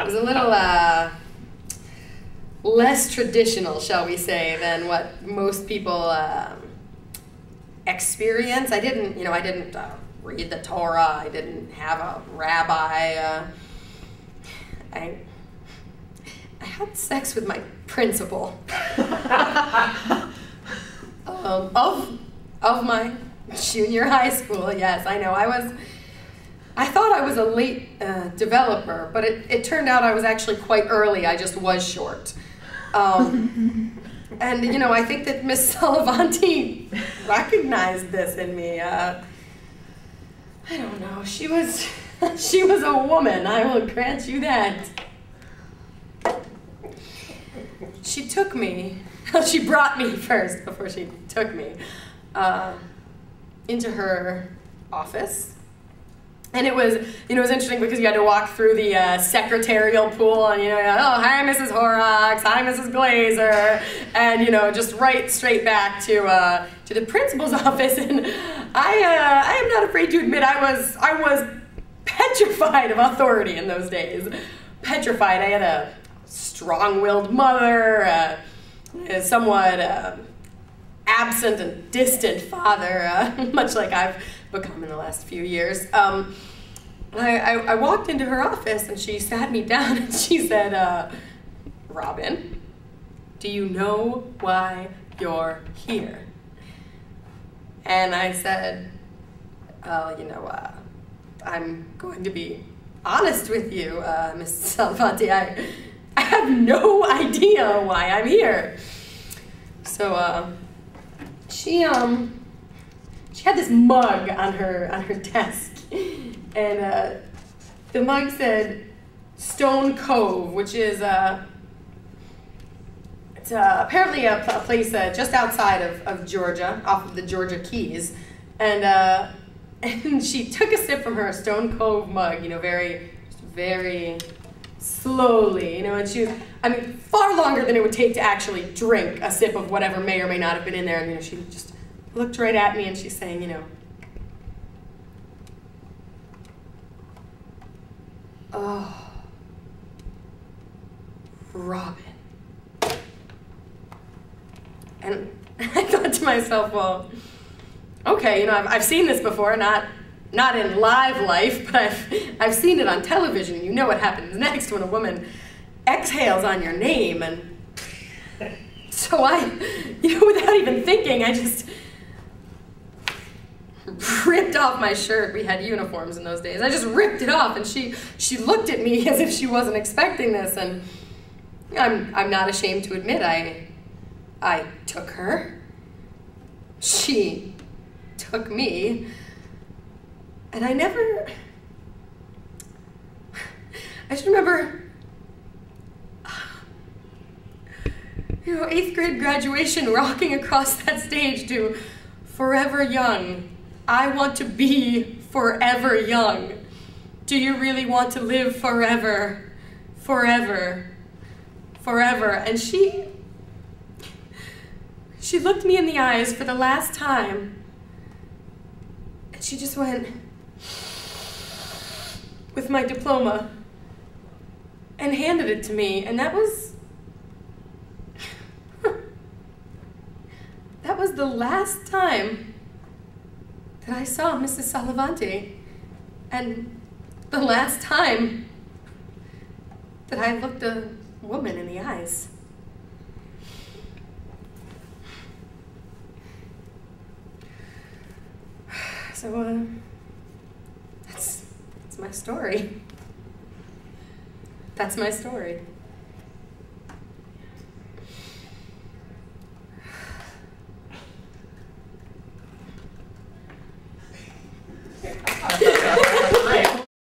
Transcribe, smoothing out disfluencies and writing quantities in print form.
was a little less traditional, shall we say, than what most people experience. I didn't read the Torah. I didn't have a rabbi. I had sex with my principal of my junior high school. Yes, I know. I thought I was a late developer, but it turned out I was actually quite early. I just was short. And, you know, I think that Miss Salavanti recognized this in me. I don't know. She was a woman. I will grant you that. She took me. She brought me first before she took me into her office. And it was interesting because you had to walk through the secretarial pool and, oh, hi, Mrs. Horrocks, hi, Mrs. Glazer, and, just right straight back to the principal's office. And I am not afraid to admit I was petrified of authority in those days. Petrified. I had a strong-willed mother, a somewhat absent and distant father, much like I've become in the last few years. I walked into her office and she sat me down and she said, Robin, do you know why you're here? And I said, I'm going to be honest with you, Mrs. Salvanti. I have no idea why I'm here. So she had this mug on her desk, and the mug said Stone Cove, which is it's apparently a place just outside of Georgia, off of the Georgia Keys, and she took a sip from her Stone Cove mug, very, very slowly, and she was, far longer than it would take to actually drink a sip of whatever may or may not have been in there, and she just looked right at me and she's saying, oh, Robin. And I thought to myself, well, okay, I've seen this before, not in live life, but I've seen it on television. You know what happens next when a woman exhales on your name. And so I, without even thinking, I just ripped off my shirt. We had uniforms in those days. I just ripped it off, and she looked at me as if she wasn't expecting this. And I'm not ashamed to admit I took her. She took me. And I just remember, 8th grade graduation, rocking across that stage to Forever Young. I want to be forever young. Do you really want to live forever, forever, forever? And she looked me in the eyes for the last time, and she just went, with my diploma, and handed it to me, and that was the last time that I saw Mrs. Salavanti, and the last time that I looked a woman in the eyes. So, that's my story. That's my story.